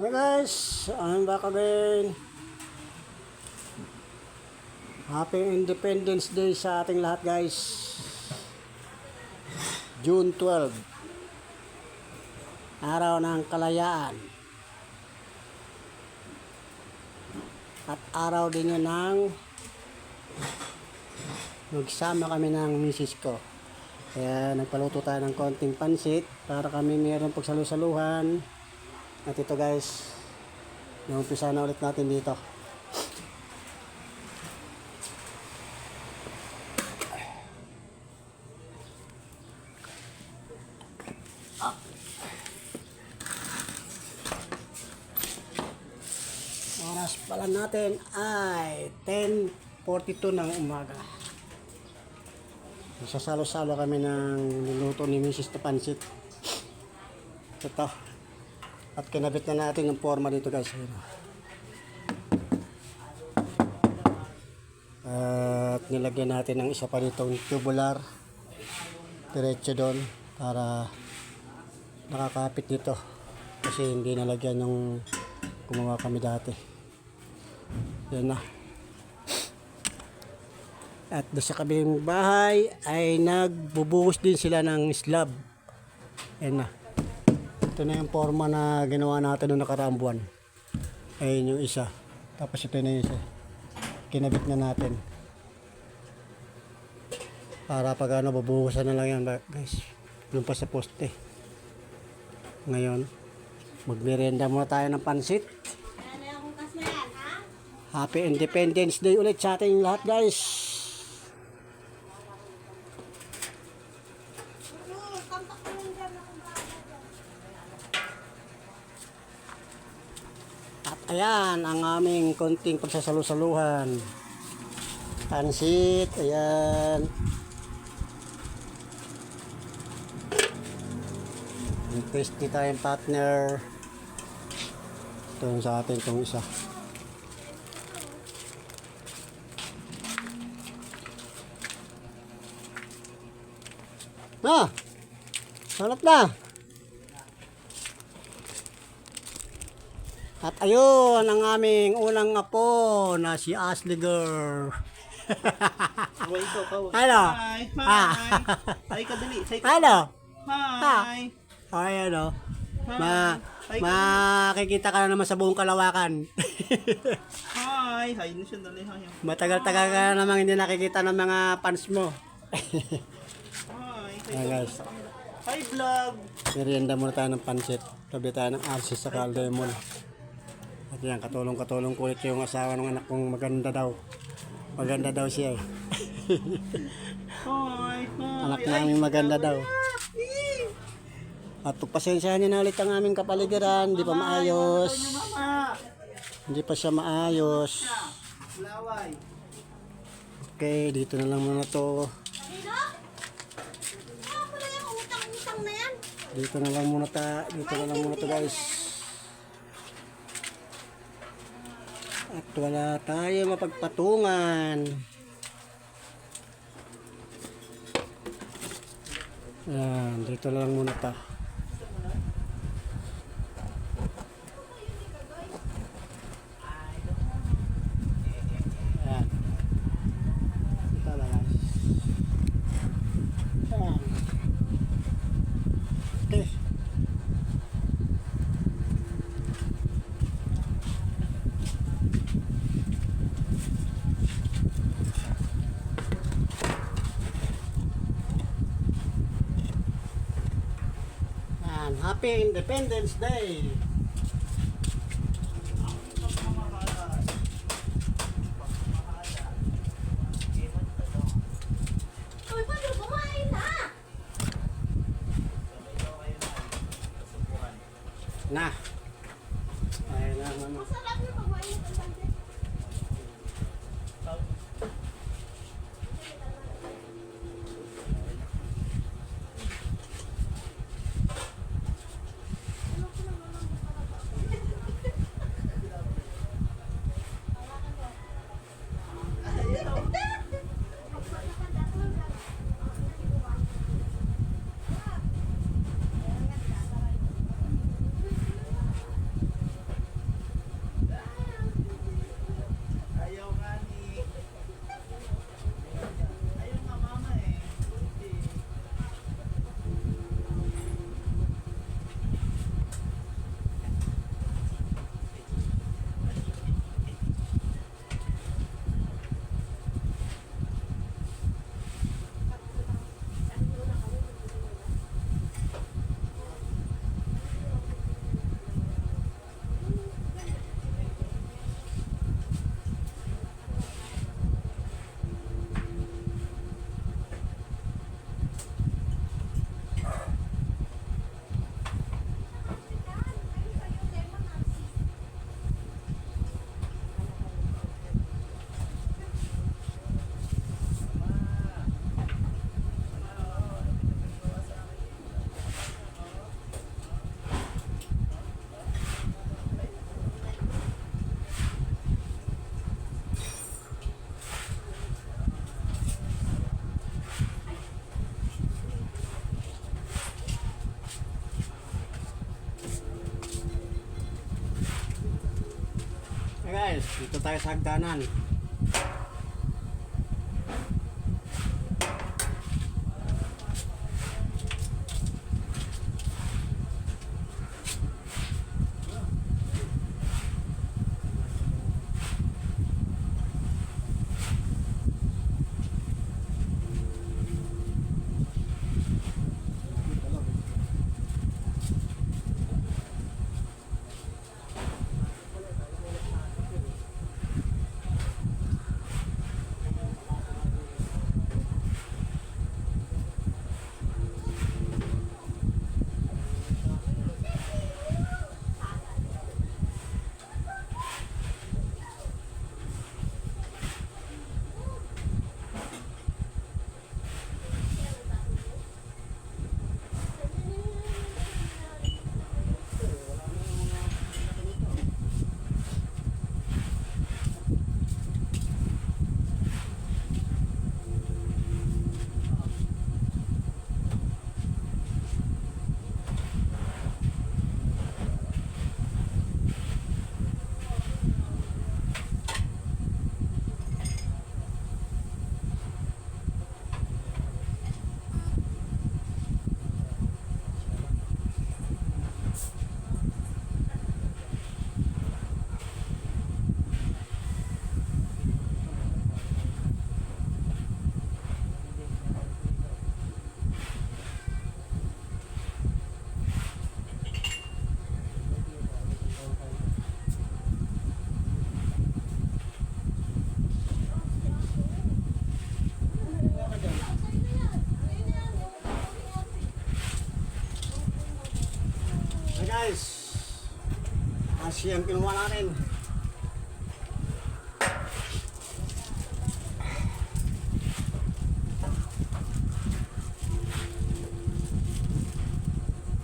Hey guys, I'm back again. Happy Independence Day sa ating lahat guys. June 12, araw ng kalayaan. At araw din yun ng nagsama kami ng misis ko. Kaya nagpaluto tayo ng konting pansit para kami mayroon pagsalusaluhan. At ito guys, umpisa na ulit natin dito. Oras pala natin ay 10:42 ng umaga. Sasalo-salo kami ng niluto ni Mrs. na pansit. Ito. At kinabit na natin yung forma dito guys. At nilagyan natin ng isa pa ditong tubular. Diretso doon para nakakapit dito. Kasi hindi nalagyan yung gumawa kami dati. Yan na. At doon sa kabilang bahay ay nagbubuhos din sila ng slab. Yan na. Ito na yung forma na ginawa natin noong nakaraang buwan. Ayun yung isa. Tapos ito na yung isa. Kinabit na natin. Para pag ano, bubuhusan na lang yan guys. Doon pa sa poste. Ngayon, magmerienda muna tayo ng pansit. Happy Independence Day ulit sa ating lahat guys. At ayan ang aming konting pagsasalusaluhan. Pansit, ayan. May tasty tayong partner. Ito yung sa atin itong isa. Ah! Sarap na! At ayun ang aming unang apo na si Ashley girl. Ano? Hi! Hi! Hi ka dali! Ano? Hi! Ay ano? Makikita ka na naman sa buong Kalawakan. Hi! Hi na siya dali! Hi! Matagal-tagal ka na naman hindi nakikita ng mga fans mo. Hi! Ayan guys. Hi vlog! Merienda muna tayo ng pansit. Tabi tayo ng arsis sa Caldemon. At yan, katulong-katulong kulit yung asawa ng anak kong maganda daw. Maganda daw siya eh. Hi! Anak namin maganda daw. At pagpasensyahan niyo na ulit ang aming kapaligiran. Hindi pa maayos. Hindi pa siya maayos. Okay, dito na lang muna to. Dito na lang muna to guys. At wala tayo mapagpatungan. Ayan, dito na lang muna ta. Ayan. Ito na guys. Ayan. Okay. Happy Independence Day! Na! Ayun na naman. Guys, dito tayo sa hagdanan. Guys, asi ang kinuha natin.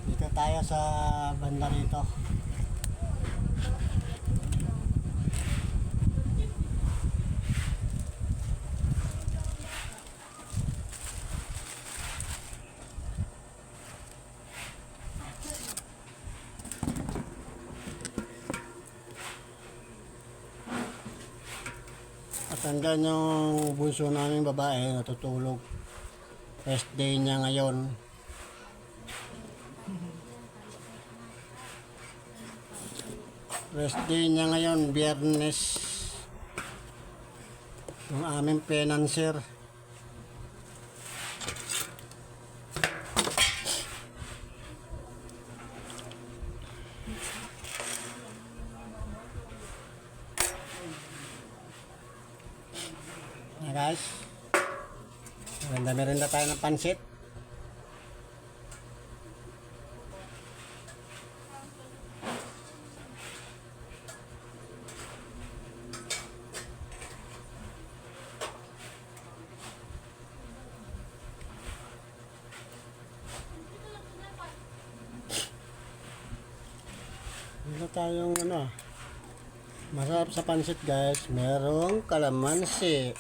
Dito tayo sa banda rito. At hanggang yung bunso namin babae natutulog. Rest day niya ngayon. Rest day niya ngayon, Biyernes. Yung aming financier. Na guys, merenda tayo ng pansit. Meron tayong masarap sa pansit guys, merong kalamansi.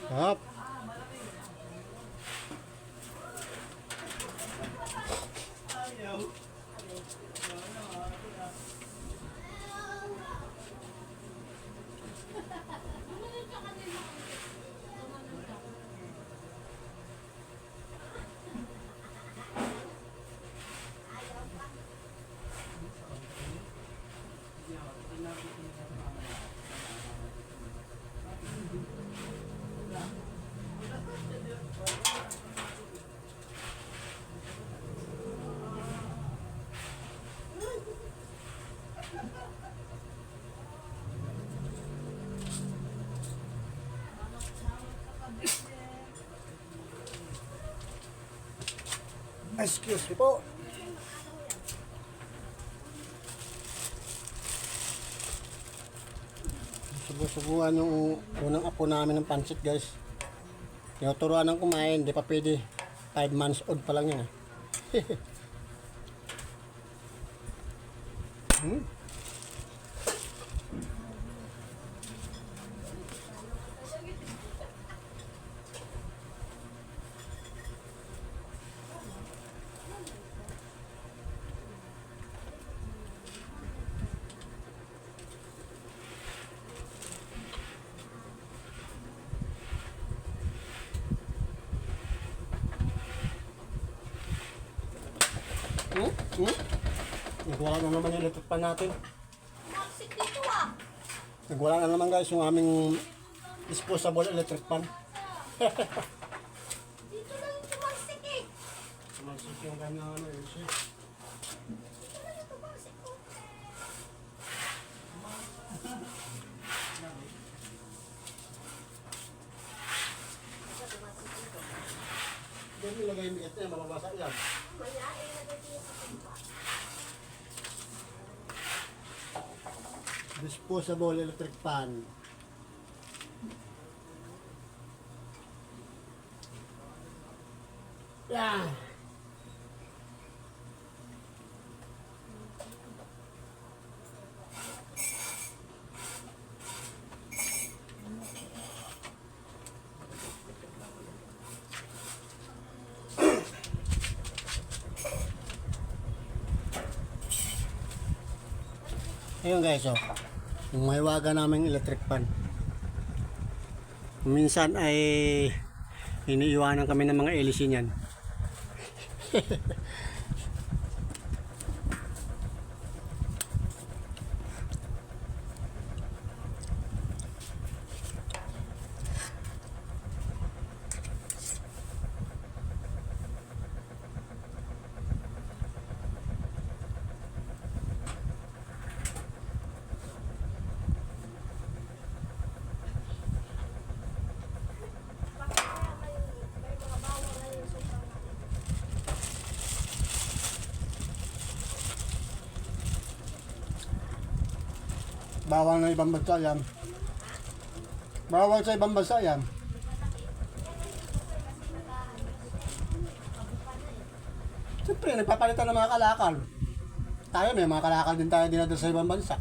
Sarap. Ayaw. Excuse me po. Subusubuan yung unang apo namin ng pansit guys. Tinuturuan ng kumain, di pa pwede. 5 months old pa lang yun Hmm? Nagwala na naman yung electric pan natin. Maksik dito ah. Nagwala na naman guys yung aming disposable electric pan. Dito lang yung tumaksik eh. Sumagsik yung kanyang ano yun siya. Dito lang yung tumaksik ko. Diyan nilagay yung bigat niya, mababasa yan. Maya eh, lagay dito sa timba. Disposable electric pan. Yeah. Ayun guys, oh. Yung mahiwaga naming electric pan. Minsan ay iniiwanan kami ng mga LC niyan. May mga bawang na yung sobrang natin. Bawal na ibang bansa yan. Bawal sa ibang bansa yan. Siyempre, nagpapalitan ng mga kalakal. Tayo may mga kalakal din tayo dinadala sa ibang bansa.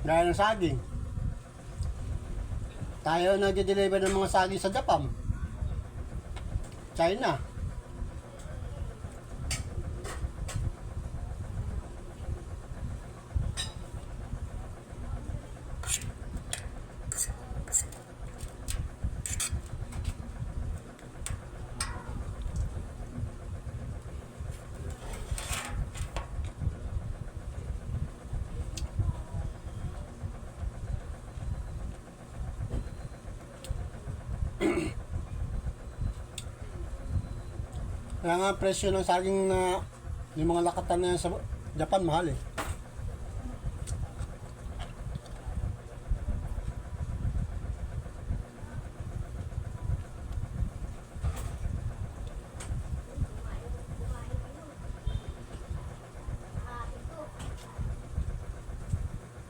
Gaya ng saging. Tayo nag-deliver ng mga saging sa Japan. China. Kaya nga presyo ng saging na yung mga lakatan na yan sa Japan mahal eh.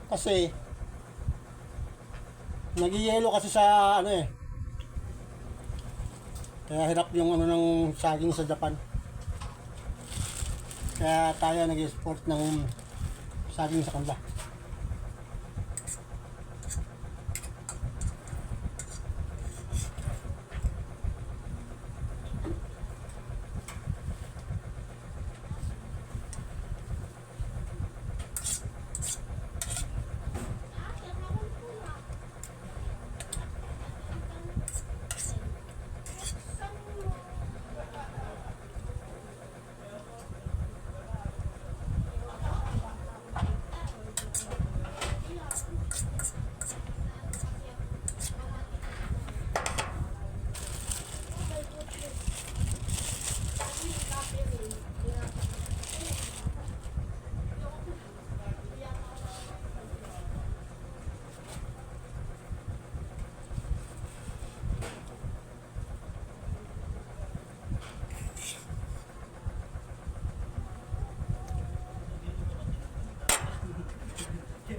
Kasi nagiyelo kasi sa ano eh. Kaya hirap yung ano ng saging sa Japan. Kaya tayo nag-export ng saging sa kanila.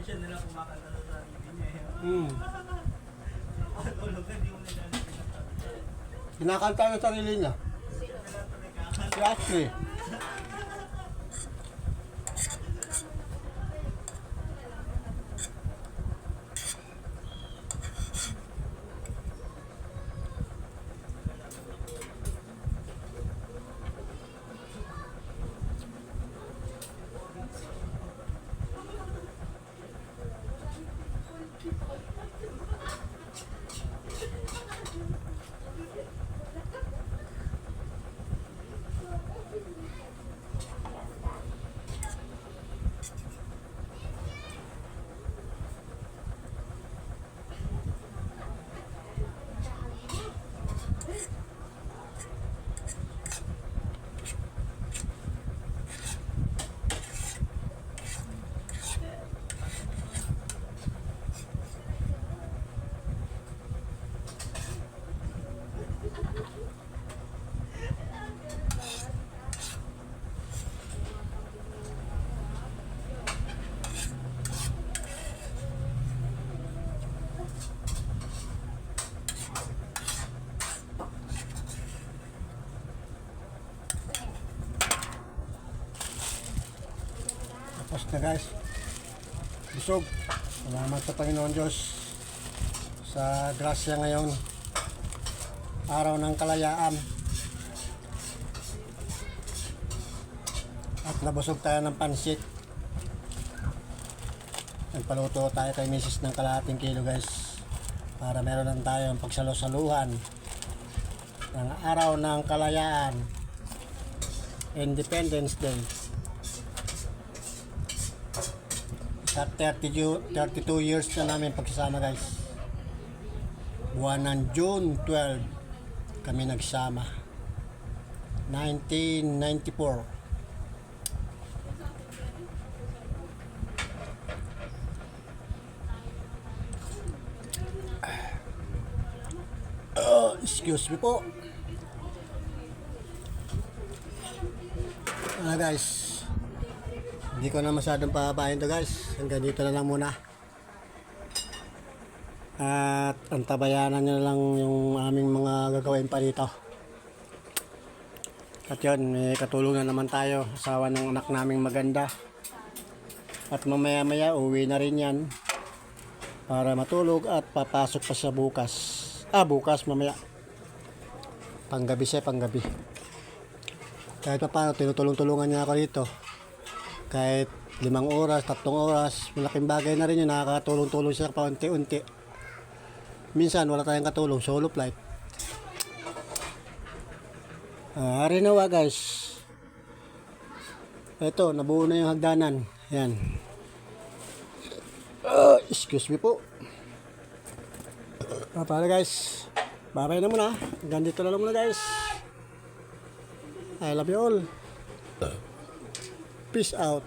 Siya na lang kumakanta sa sarili niya. Tulog na, di mo na lang Kinakanta ng sarili niya. Si Ashley. na guys. Busog. Salamat sa Panginoon Diyos sa grasya ngayon. Araw ng kalayaan. At nabusog tayo ng pansit. Nagpaluto tayo kay Mrs. ng kalahating kilo guys. Para meron lang tayong pagsalusaluhan ng araw ng kalayaan. Independence Day. Sa 32 years na namin pagsasama guys. Buwan ng June 12 kami nagsama. 1994. Excuse me po. Guys, hindi ko na masyadong pahabain to guys. Hanggang dito na lang muna. At antabayanan nyo na lang yung aming mga gagawin pa dito. At yun, may katulong na naman tayo. Asawa ng anak naming maganda. At mamaya maya uwi na rin yan. Para matulog at papasok pa siya bukas. Bukas mamaya. Panggabi siya, panggabi. Kahit pa paano, tinutulong-tulungan niya ako dito. Kahit 5 oras, 3 oras, malaking bagay na rin yun. Nakakatulong-tulong siya pa unti-unti. Minsan, wala tayong katulong. Solo flight. Arinawa guys. Ito, nabuo na yung hagdanan. Yan. Excuse me po. Para guys. Babay na muna. Hanggang dito na lang muna guys. I love you all. Peace out.